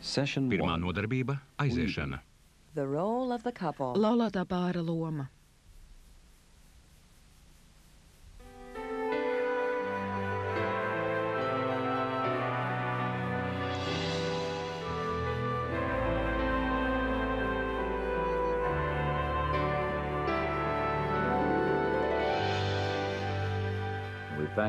Pirmā nodarbība – aiziešana. Laulātā pāra loma.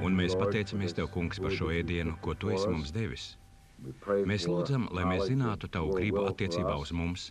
Un mēs pateicamies Tev, Kungs, par šo ēdienu, ko Tu esi mums devis. Mēs lūdzam, lai mēs zinātu Tavu gribu attiecībā uz mums,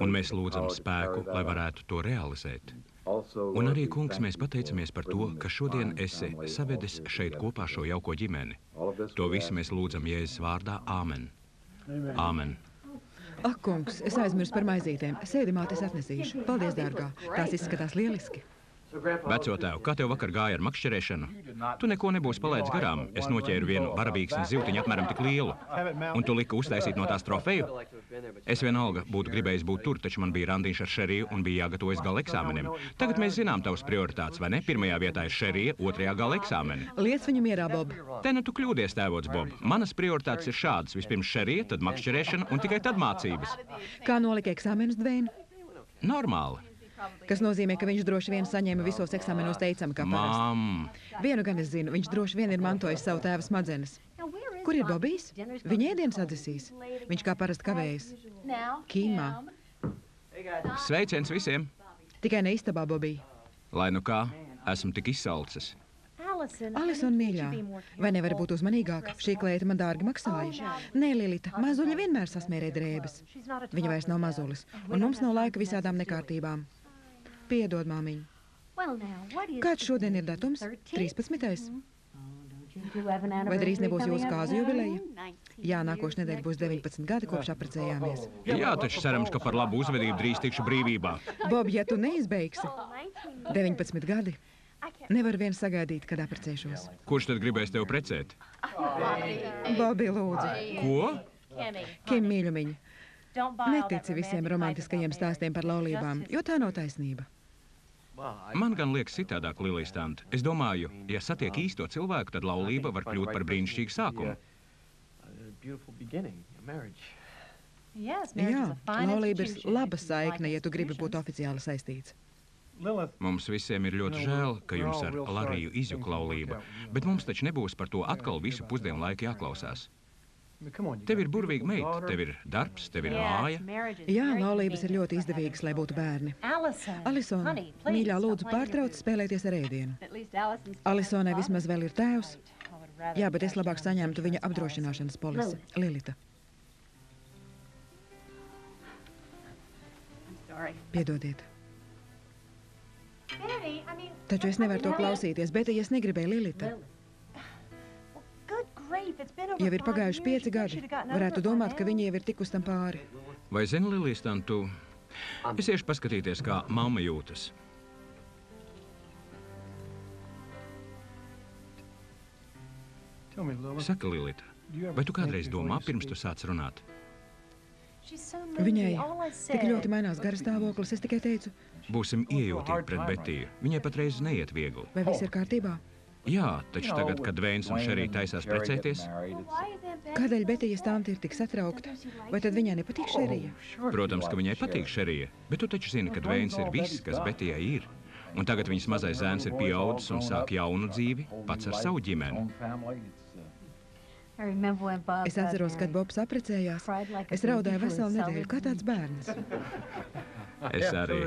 un mēs lūdzam spēku, lai varētu to realizēt. Un arī, Kungs, mēs pateicamies par to, ka šodien esi savedis šeit kopā šo jauko ģimeni. To visu mēs lūdzam Jēzus vārdā. Āmen. Āmen. Ak, Kungs, es aizmirsu par maizītēm. Sēdi, māte, es atnesīšu. Paldies, dārgā. Tās izskatās lieliski. Vecotēv, kā tev vakar gāja ar makšķerēšanu? Tu neko nebūsi palaidis garām. Es noķēru vienu varavīksni zivtiņu apmēram tik lielu. Un tu lika uztaisīt no tās trofeju? Es vienalga būtu gribējis būt tur, taču man bija randiņš ar Šeriju un bija jāgatavojas gala eksāmenim. Tagad mēs zinām tavas prioritātes, vai ne? Pirmajā vietā ir Šerija, otrajā gala eksāmeni. Liec viņu mierā, Bob. Te nu tu kļūdies, tēvots Bob. Manas prioritātes ir šādas. Vispirms Šerija, tad makšķerēšana un tikai tad mācības. Kā nolika eksāmenus, Dvein? Normāli. Kas nozīmē, ka viņš droši vien saņēma visos eksāmenos teicami, kā parasti. Vienu gan es zinu, viņš droši vien ir mantojis savu tēva smadzenes. Kur ir Bobijs? Viņa ēdienas atdzesīs. Viņš kā parasti kavējas. Kīmā. Sveiciens visiem! Tikai ne istabā, Bobij. Lai nu kā, esmu tik izsalcis. Alison, mīļā, vai nevar būt uzmanīgāk? Šī kleita man dārgi maksāja. Nē, Lilita, mazuļa vienmēr sasmērē drēbes. Viņa vairs nav mazulis, un mums nav laika visādām nekārtībām. Piedod, māmiņ. Kāds šodien ir datums? 13. Vai drīz nebūs jūsu kāzu jubileja? Jā, nākošu nedēļu būs 19 gadi, kopš apprecējāmies. Jā, taču cerams, ka par labu uzvedību drīz tikšu brīvībā. Bob, ja tu neizbeigsi 19 gadi, nevaru vien sagaidīt, kad apprecēšos. Kurš tad gribēs tevi precēt? Bobi, lūdzu. Ko? Kim, mīļumiņ, netici visiem romantiskajiem stāstiem par laulībām, jo tā nav taisnība. Man gan liekas citādāk, Lilīstant. Es domāju, ja satiek īsto cilvēku, tad laulība var kļūt par brīnišķīgu sākumu. Jā, laulība ir laba saikne, ja tu gribi būt oficiāli saistīts. Mums visiem ir ļoti žēl, ka jums ar Lariju izjuka laulība, bet mums taču nebūs par to atkal visu pusdienu laiku jāklausās. Tev ir burvīga meita, tev ir darbs, tev ir māja. Jā, laulības ir ļoti izdevīgas, lai būtu bērni. Alison, mīļā, lūdzu, pārtrauc spēlēties ar ēdienu. Alisonai vismaz vēl ir tēvs. Jā, bet es labāk saņemtu viņa apdrošināšanas polisi. Lilita. Piedodiet. Taču es nevaru to klausīties, bet ja es negribēju Lilita. Jau ir pagājuši 5 gadi. Varētu domāt, ka viņi jau ir tikus tam pāri. Vai zini, Lilīstant, tu... Es iešu paskatīties, kā mamma jūtas. Saka, Lilita, vai tu kādreiz domā, pirms tu sāc runāt? Viņai tik ļoti mainās gara stāvoklis, es tikai teicu. Būsim iejūtīgi pret Betiju. Viņai patreiz neiet viegli. Vai viss ir kārtībā? Jā, taču tagad, kad Dveins un Šerija taisās precēties... Kādēļ Betijas tante ir tik satraukta? Vai tad viņai nepatīk Šerija? Protams, ka viņai patīk Šerija, bet tu taču zini, ka Dveins ir viss, kas Betijai ir. Un tagad viņas mazais zēns ir pieaudzis un sāk jaunu dzīvi, pats ar savu ģimeni. Es atceros, kad Bobs apprecējās. Es raudāju veselu nedēļu, kā tāds bērns. Es arī.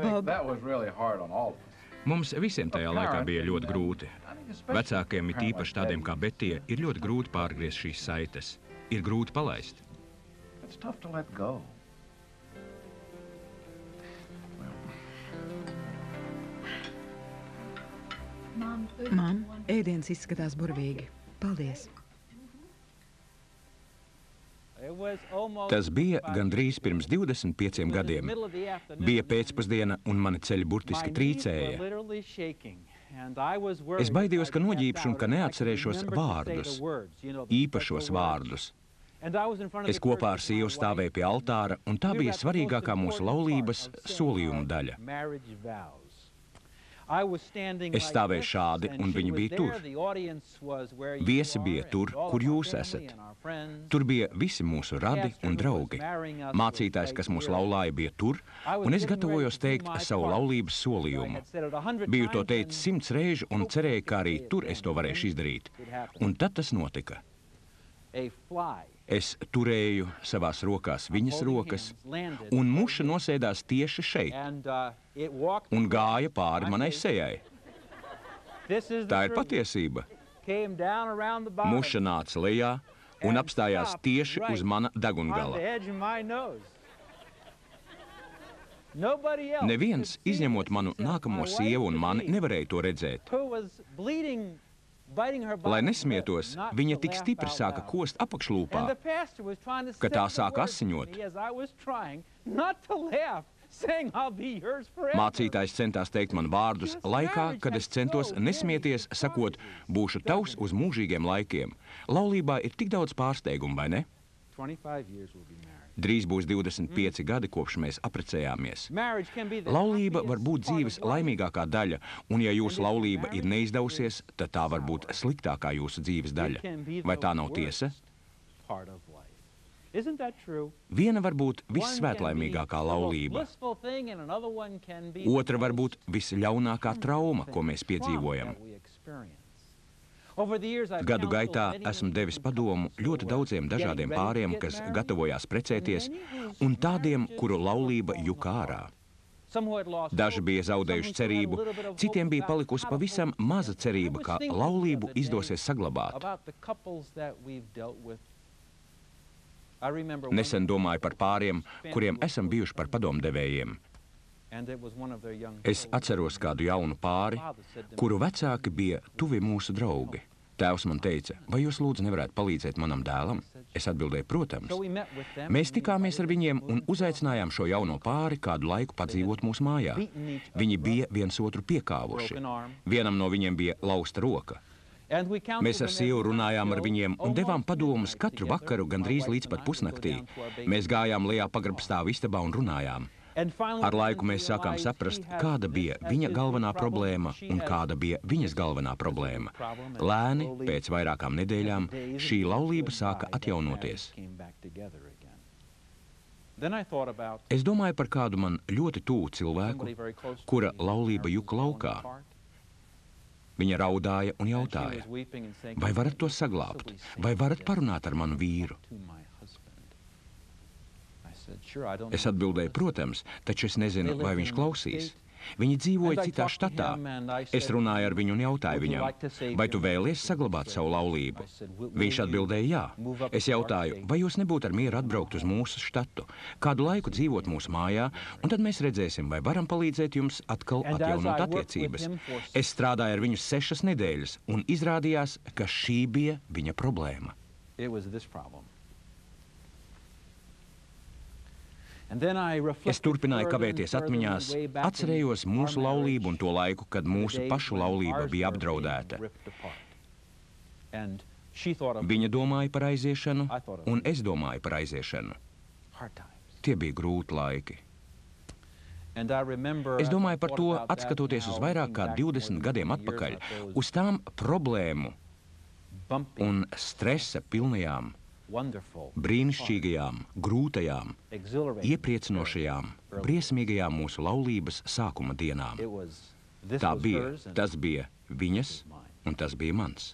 Bob. Mums visiem tajā laikā bija ļoti grūti. Vecākiem, it īpaši tādiem kā Betija, ir ļoti grūti pārgriezt šīs saites. Ir grūti palaist. Mam, ēdiens izskatās burvīgi. Paldies. Tas bija gandrīz pirms 25 gadiem. Bija pēcpusdiena, un mani ceļi burtiski trīcēja. Es baidījos, ka noģīpšu un ka neatcerēšos vārdus, īpašos vārdus. Es kopā ar sievu stāvēju pie altāra, un tā bija svarīgākā mūsu laulības solījuma daļa. Es stāvēju šādi, un viņi bija tur. Viesi bija tur, kur jūs esat. Tur bija visi mūsu radi un draugi. Mācītājs, kas mūs laulāja, bija tur, un es gatavojos teikt savu laulības solījumu. Biju to teicis 100 reižu un cerēju, ka arī tur es to varēšu izdarīt. Un tad tas notika. Es turēju savās rokās viņas rokas, un muša nosēdās tieši šeit un gāja pāri manai sejai. Tā ir patiesība. Muša nāca lejā un apstājās tieši uz mana degungala. Neviens, izņemot manu nākamo sievu un mani, nevarēja to redzēt. Lai nesmietos, viņa tik stipri sāka kost apakšlūpā, ka tā sāka asiņot. Mācītājs centās teikt man vārdus laikā, kad es centos nesmieties, sakot, būšu tavs uz mūžīgiem laikiem. Laulībā ir tik daudz pārsteigumu, vai ne? Drīz būs 25 gadi, kopš mēs apprecējāmies. Laulība var būt dzīves laimīgākā daļa, un ja jūsu laulība ir neizdevusies, tad tā var būt sliktākā jūsu dzīves daļa. Vai tā nav tiesa? Viena var būt vissvētlaimīgākā laulība. Otra var būt visļaunākā trauma, ko mēs piedzīvojam. Gadu gaitā esmu devis padomu ļoti daudziem dažādiem pāriem, kas gatavojās precēties, un tādiem, kuru laulība juka ārā. Daži bija zaudējuši cerību, citiem bija palikusi pavisam maza cerība, ka laulību izdosies saglabāt. Nesen domāju par pāriem, kuriem esam bijuši par padomdevējiem. Es atceros kādu jaunu pāri, kuru vecāki bija tuvi mūsu draugi. Tēvs man teica, vai jūs lūdzu nevarētu palīdzēt manam dēlam? Es atbildēju, protams. Mēs tikāmies ar viņiem un uzaicinājām šo jauno pāri kādu laiku padzīvot mūsu mājā. Viņi bija viens otru piekāvuši. Vienam no viņiem bija lausta roka. Mēs ar sievu runājām ar viņiem un devām padomus katru vakaru gandrīz līdz pat pusnaktī. Mēs gājām lejā pagrabstāvu istabā un runājām. Ar laiku mēs sākām saprast, kāda bija viņa galvenā problēma un kāda bija viņas galvenā problēma. Lēni, pēc vairākām nedēļām, šī laulība sāka atjaunoties. Es domāju par kādu man ļoti tuvu cilvēku, kura laulība juka laukā. Viņa raudāja un jautāja, vai varat to saglābt, vai varat parunāt ar manu vīru? Es atbildēju, protams, taču es nezinu, vai viņš klausīs. Viņi dzīvoja citā štatā. Es runāju ar viņu un jautāju viņam, vai tu vēlies saglabāt savu laulību? Viņš atbildēja, jā. Es jautāju, vai jūs nebūtu ar mieru atbraukt uz mūsu štatu, kādu laiku dzīvot mūsu mājā, un tad mēs redzēsim, vai varam palīdzēt jums atkal atjaunot attiecības. Es strādāju ar viņu 6 nedēļas, un izrādījās, ka šī bija viņa problēma. Es turpināju kavēties atmiņās, atcerējos mūsu laulību un to laiku, kad mūsu pašu laulība bija apdraudēta. Viņa domāja par aiziešanu, un es domāju par aiziešanu. Tie bija grūti laiki. Es domāju par to, atskatoties uz vairāk kā 20 gadiem atpakaļ, uz tām problēmu un stresa pilnajām, brīnišķīgajām, grūtajām, iepriecinošajām, briesmīgajām mūsu laulības sākuma dienām. Tas bija viņas, un tas bija mans.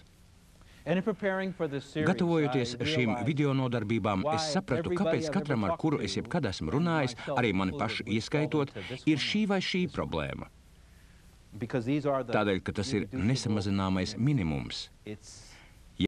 Gatavojoties šīm video nodarbībām, es sapratu, kāpēc katram, ar kuru es jebkad esmu runājis, arī mani pašu ieskaitot, ir šī vai šī problēma. Tādēļ, ka tas ir nesamazināmais minimums.